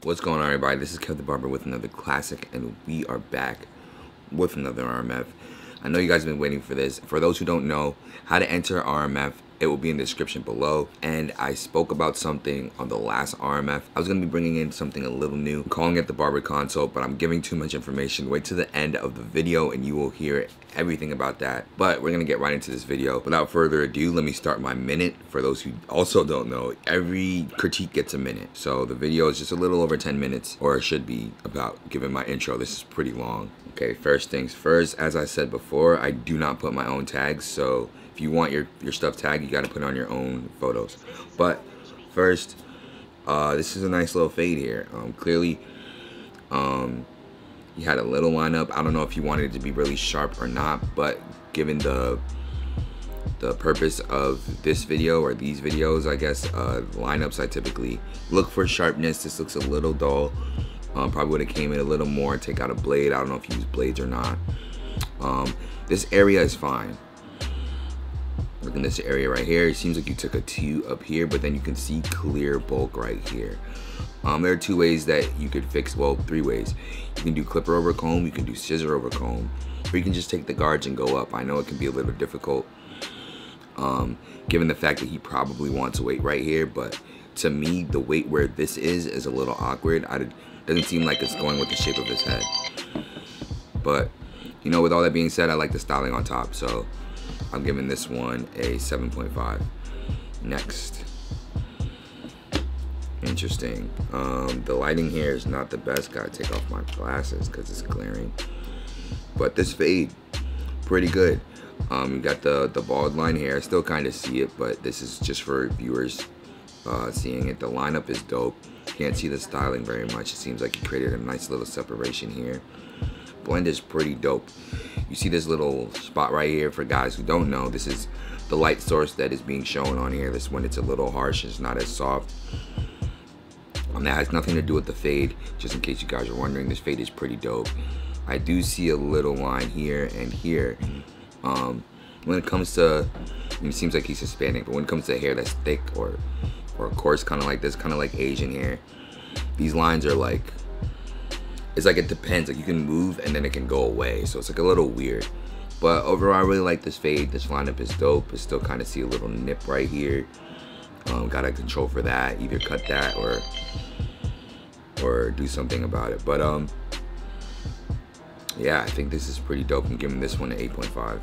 What's going on, everybody? This is Kevin the Barber with another classic, and we are back with another RMF. I know you guys have been waiting for this. For those who don't know how to enter RMF, it will be in the description below. And I spoke about something on the last RMF. I was going to be bringing in something a little new, calling it the Barber console, but I'm giving too much information. Wait to the end of the video and you will hear everything about that. But we're going to get right into this video. Without further ado, let me start my minute. For those who also don't know, every critique gets a minute. So the video is just a little over 10 minutes, or it should be about, given my intro. This is pretty long. Okay, first things first, as I said before, I do not put my own tags. So if you want your stuff tagged, you got to put on your own photos. But first, this is a nice little fade here. Clearly, he had a little lineup. I don't know if he wanted it to be really sharp or not, but given the purpose of this video or these videos, I guess, lineups, I typically look for sharpness. This looks a little dull. Probably would have came in a little more, take out a blade. I don't know if you use blades or not. This area is fine. Look in this area right here. It seems like you took a 2 up here, but then you can see clear bulk right here. There are 2 ways that you could fix, well, 3 ways. You can do clipper over comb, you can do scissor over comb, or you can just take the guards and go up. I know it can be a little difficult, given the fact that he probably wants weight right here, but to me, the weight where this is a little awkward. Doesn't seem like it's going with the shape of his head. But, you know, with all that being said, I like the styling on top, so I'm giving this one a 7.5. Next. Interesting. The lighting here is not the best. Gotta take off my glasses because it's glaring. But this fade, pretty good. You got the bald line here. I still kind of see it, but this is just for viewers seeing it. The lineup is dope. Can't see the styling very much. It seems like he created a nice little separation here. Blend is pretty dope. You see this little spot right here. For guys who don't know, this is the light source that is being shown on here. This one, it's a little harsh, it's not as soft. That has nothing to do with the fade, just in case you guys are wondering. This fade is pretty dope. I do see a little line here and here. When it comes to, it seems like he's Hispanic, but when it comes to hair that's thick or coarse, kind of like this, kind of like Asian hair, these lines are like, it's like it depends. Like you can move and then it can go away, so it's like a little weird. But overall, I really like this fade. This lineup is dope. I still kind of see a little nip right here. Gotta control for that. Either cut that or do something about it. But yeah, I think this is pretty dope. I'm giving this one an 8.5.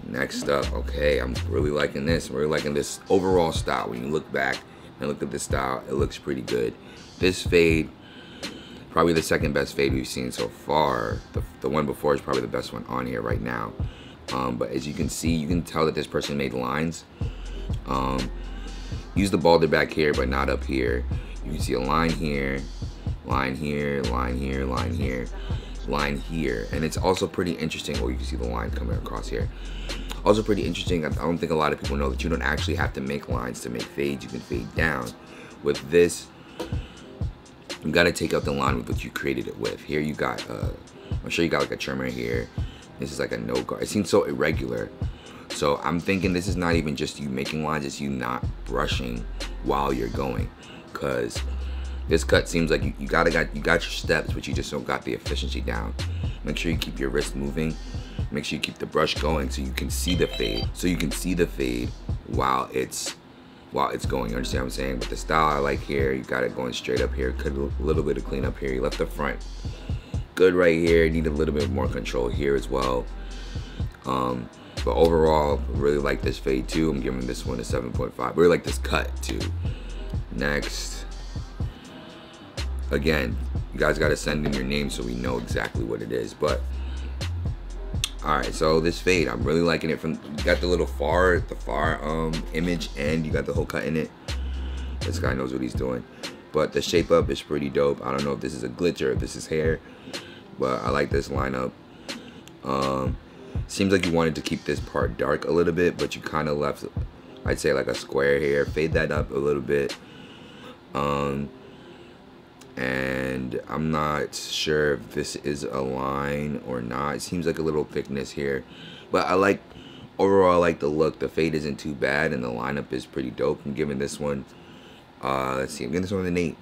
Next up, okay, I'm really liking this. I'm really liking this overall style. When you look back and look at this style, it looks pretty good. This fade, probably the second best fade we've seen so far. The one before is probably the best one on here right now. But as you can see, you can tell that this person made lines. Use the balder back here, but not up here. You can see a line here, line here, line here, line here, line here. And it's also pretty interesting. Well, you can see the line coming across here. Also pretty interesting, I don't think a lot of people know that you don't actually have to make lines to make fades. You can fade down. With this, you got to take out the line with what you created it with. Here you got, I'm sure you got like a trimmer here. This is like a no guard. It seems so irregular. So I'm thinking this is not even just you making lines, it's you not brushing while you're going. Cause this cut seems like you got your steps, but you just don't got the efficiency down. Make sure you keep your wrist moving. Make sure you keep the brush going so you can see the fade. So you can see the fade while it's going. You understand what I'm saying? But the style I like here, you got it going straight up here. Cut a little bit of clean up here. You left the front good right here. Need a little bit more control here as well. But overall, really like this fade too. I'm giving this one a 7.5. Really like this cut too. Next, again, you guys got to send in your name so we know exactly what it is. But all right, so this fade, I'm really liking it. From you got the little far image, and you got the whole cut in it. This guy knows what he's doing. But the shape up is pretty dope. I don't know if this is a glitch or if this is hair, but I like this lineup. Seems like you wanted to keep this part dark a little bit, but you kind of left, I'd say, like a square here. Fade that up a little bit. And I'm not sure if this is a line or not. It seems like a little thickness here, but overall I like the look. The fade isn't too bad and the lineup is pretty dope. I'm giving this one, let's see, I'm giving this one an 8.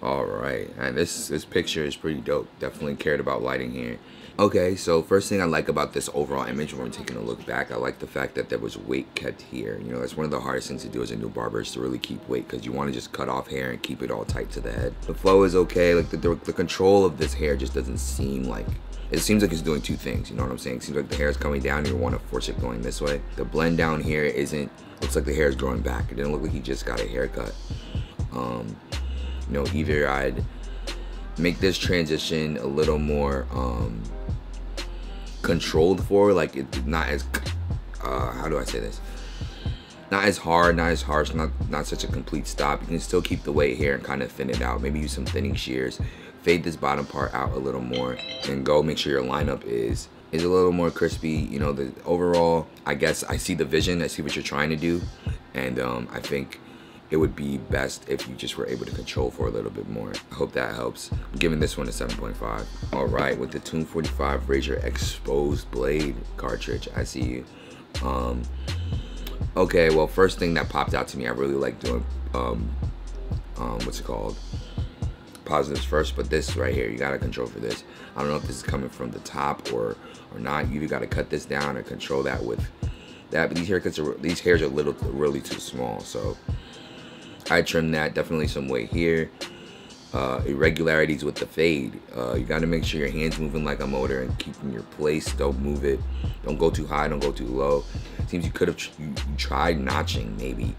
All right, and this picture is pretty dope. Definitely cared about lighting here. Okay, so first thing I like about this overall image when we're taking a look back, I like the fact that there was weight kept here. You know, that's one of the hardest things to do as a new barber, is to really keep weight, because you want to just cut off hair and keep it all tight to the head. The flow is okay. Like the control of this hair just doesn't seem like, it seems like it's doing two things. You know what I'm saying? It seems like the hair is coming down and you want to force it going this way. The blend down here looks like the hair is growing back. It didn't look like he just got a haircut. You know, either I'd make this transition a little more controlled for, like it not as how do I say this, not as hard, not as harsh, not such a complete stop. You can still keep the weight here and kind of thin it out. Maybe use some thinning shears, fade this bottom part out a little more, and go make sure your lineup is a little more crispy. You know, the overall, I guess I see the vision, I see what you're trying to do, and I think it would be best if you just were able to control for a little bit more. I hope that helps. I'm giving this one a 7.5. All right, with the Tune 45 Razor Exposed Blade cartridge, I see you. Okay, well, first thing that popped out to me, I really like doing, what's it called? Positives first, but this right here, you gotta control for this. I don't know if this is coming from the top or not. You either gotta cut this down or control that with that, but these hairs are really too small, so I trimmed that. Definitely some weight here. Irregularities with the fade. You got to make sure your hand's moving like a motor and keeping your place. Don't move it. Don't go too high. Don't go too low. Seems you could have you tried notching maybe,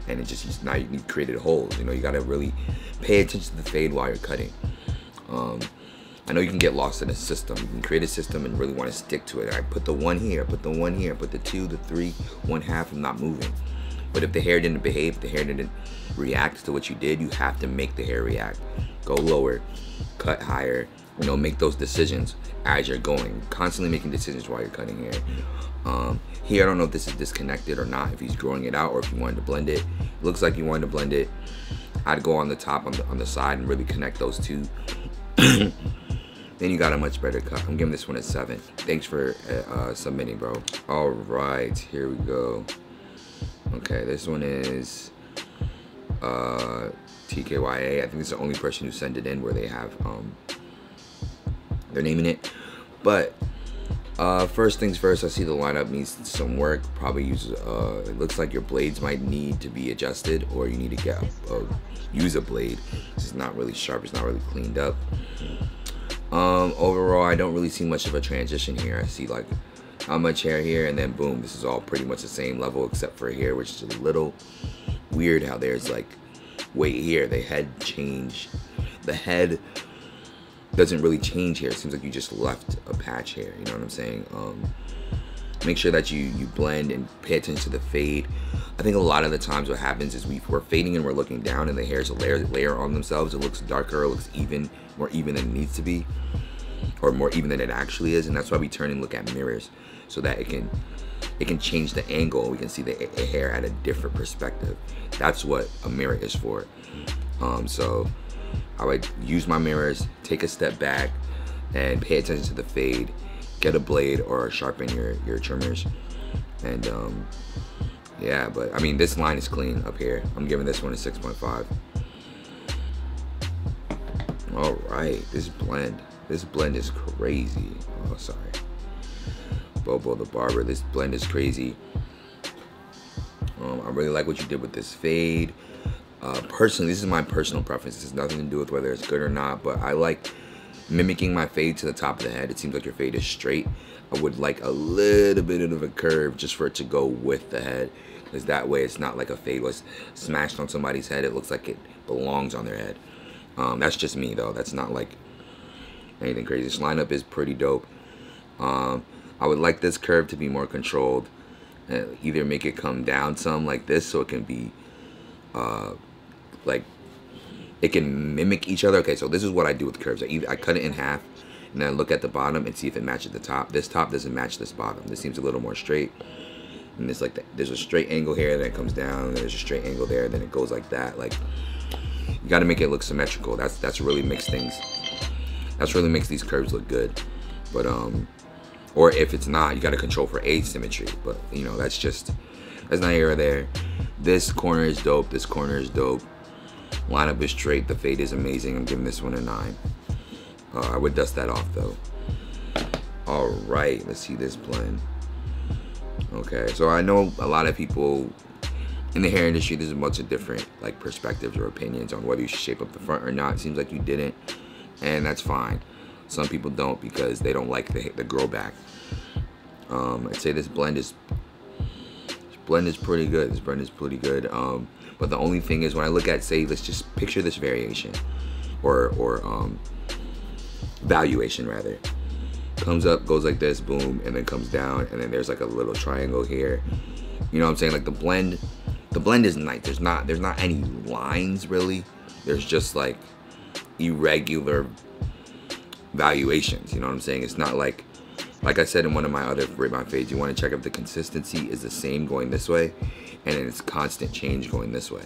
and it just now you created holes. You know, you got to really pay attention to the fade while you're cutting. I know you can get lost in a system. You can create a system and really want to stick to it. I put the one here, put the one here, put the two, the three, 1/2. I'm not moving. But if the hair didn't behave, if the hair didn't react to what you did, you have to make the hair react. Go lower, cut higher, you know, make those decisions as you're going. Constantly making decisions while you're cutting hair. Here, I don't know if this is disconnected or not, if he's growing it out or if you wanted to blend it. It looks like you wanted to blend it. I'd go on the top, on the side, and really connect those two. Then you got a much better cut. I'm giving this one a 7. Thanks for submitting, bro. All right, here we go. Okay, this one is TKYA. I think it's the only person who sent it in where they have their name in it. But first things first, I see the lineup needs some work. Probably use it looks like your blades might need to be adjusted, or you need to use a blade. It's not really sharp, it's not really cleaned up. Overall, I don't really see much of a transition here. I see like how much hair here, and then boom, this is all pretty much the same level except for here, which is a little weird how there's like weight here. The head doesn't really change here. It seems like you just left a patch here, you know what I'm saying? Make sure that you blend and pay attention to the fade. I think a lot of the times what happens is we're fading and we're looking down, and the hairs layer on themselves. It looks darker, it looks even, more even than it needs to be, or more even than it actually is. And that's why we turn and look at mirrors, so that it can change the angle. We can see the hair at a different perspective. That's what a mirror is for. So I would use my mirrors, take a step back, and pay attention to the fade. Get a blade or sharpen your trimmers. And yeah, but I mean, this line is clean up here. I'm giving this one a 6.5. All right, this blend is crazy. Oh, sorry. Bobo the Barber, this blend is crazy. I really like what you did with this fade. Personally, this is my personal preference. This has nothing to do with whether it's good or not, but I like mimicking my fade to the top of the head. It seems like your fade is straight. I would like a little bit of a curve just for it to go with the head, because that way it's not like a fade was smashed on somebody's head. It looks like it belongs on their head. That's just me though. That's not like anything crazy. This lineup is pretty dope. I would like this curve to be more controlled. Either make it come down some like this, so it can be like it can mimic each other. Okay, so this is what I do with curves. I cut it in half, and then I look at the bottom and see if it matches the top. This top doesn't match this bottom. This seems a little more straight, and it's like there's a straight angle here, then it comes down, and there's a straight angle there, then it goes like that. Like, you got to make it look symmetrical. That's really makes things. That's really makes these curves look good. But or if it's not, you got to control for asymmetry. But you know, that's not here or there. This corner is dope. This corner is dope. Lineup is straight. The fade is amazing. I'm giving this one a 9. I would dust that off though. All right, let's see this blend. Okay, so I know a lot of people in the hair industry, there's a bunch of different like perspectives or opinions on whether you should shape up the front or not. It seems like you didn't, and that's fine. Some people don't because they don't like the grow back. I'd say this blend is pretty good. This blend is pretty good. But the only thing is when I look at, say, let's just picture this variation or valuation rather. Comes up, goes like this, boom, and then comes down, and then there's like a little triangle here. You know what I'm saying? Like the blend is nice. There's not any lines really. There's just like irregular valuations. You know what I'm saying? It's not like I said in one of my other rib-on fades, you want to check if the consistency is the same going this way, and then it's constant change going this way.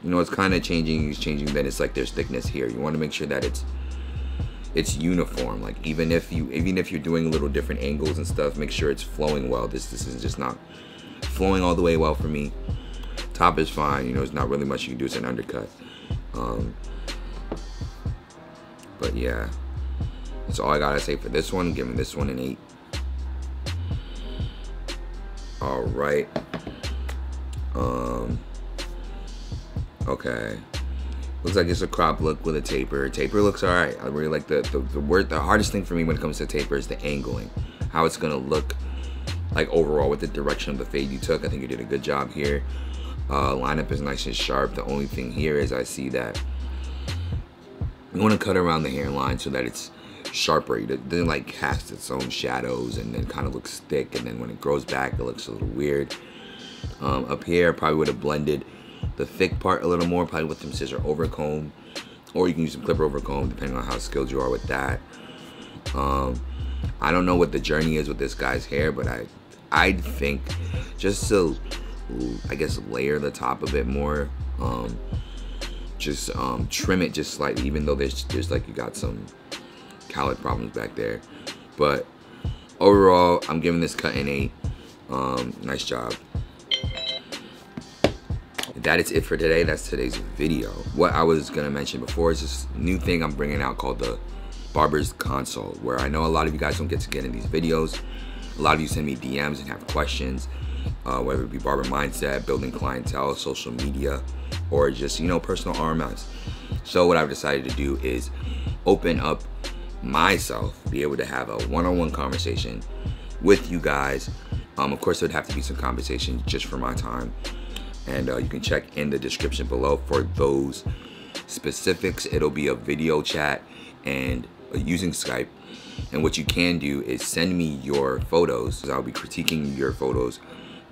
You know, it's kind of changing, then it's like there's thickness here. You want to make sure that it's uniform. Like even if you're doing a little different angles and stuff, make sure it's flowing well. This is just not flowing all the way well for me. Top is fine. You know, there's not really much you can do. It's an undercut. But yeah. That's all I gotta say for this one. I'm giving this one an 8. All right. Okay. Looks like it's a crop look with a taper. Taper looks all right. I really like the hardest thing for me when it comes to taper is the angling. How it's gonna look like overall with the direction of the fade you took. I think you did a good job here. Lineup is nice and sharp. The only thing here is I see that you want to cut around the hairline so that it's sharper. It doesn't like cast its own shadows and then kind of looks thick, and then when it grows back it looks a little weird. Up here I probably would have blended the thick part a little more, probably with some scissor over comb, or you can use some clipper over comb depending on how skilled you are with that. I don't know what the journey is with this guy's hair, but I'd think just to, I guess, layer the top a bit more, just trim it just slightly, even though there's like you got some cowlick problems back there. But overall, I'm giving this cut an 8. Nice job. That is it for today. That's today's video. What I was gonna mention before is this new thing I'm bringing out called the Barber's Consult, where I know a lot of you guys don't get to get in these videos. A lot of you send me DMs and have questions, whether it be barber mindset, building clientele, social media, or just, you know, personal RMFs. So what I've decided to do is open up myself, be able to have a one-on-one conversation with you guys. Of course, there'd have to be some conversation just for my time, and you can check in the description below for those specifics. It'll be a video chat and using Skype, and what you can do is send me your photos. I'll be critiquing your photos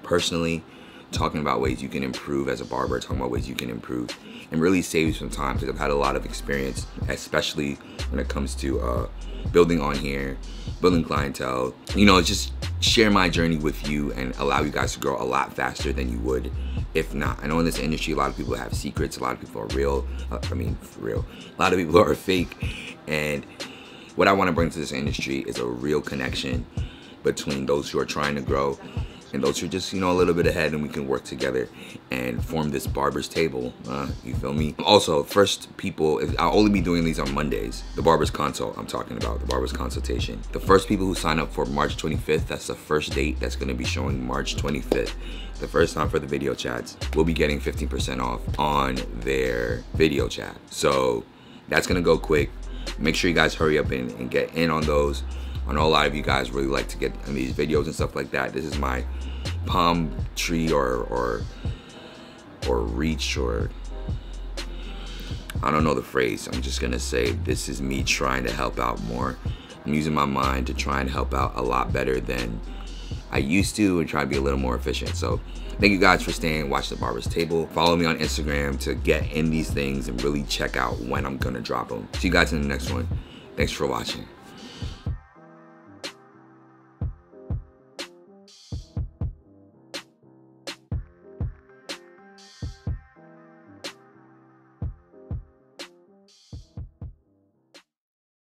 personally, talking about ways you can improve as a barber, talking about ways you can improve, and really save you some time, because I've had a lot of experience, especially when it comes to building on hair, building clientele. You know, just share my journey with you and allow you guys to grow a lot faster than you would if not. I know in this industry a lot of people have secrets, a lot of people are real, I mean for real, a lot of people are fake, and what I want to bring to this industry is a real connection between those who are trying to grow and those who are just, you know, a little bit ahead, and we can work together and form this barber's table. You feel me? Also, first people, I'll only be doing these on Mondays. The Barber's Consult I'm talking about, the Barber's Consultation. The first people who sign up for March 25th, that's the first date that's gonna be showing March 25th. The first time for the video chats, we'll be getting 15% off on their video chat. So that's gonna go quick. Make sure you guys hurry up and get in on those. I know a lot of you guys really like to get in these videos and stuff like that. This is my palm tree or reach, or I don't know the phrase. I'm just gonna say this is me trying to help out more. I'm using my mind to try and help out a lot better than I used to, and try to be a little more efficient. So thank you guys for staying, watch the Barber's Table. Follow me on Instagram to get in these things and really check out when I'm gonna drop them. See you guys in the next one. Thanks for watching.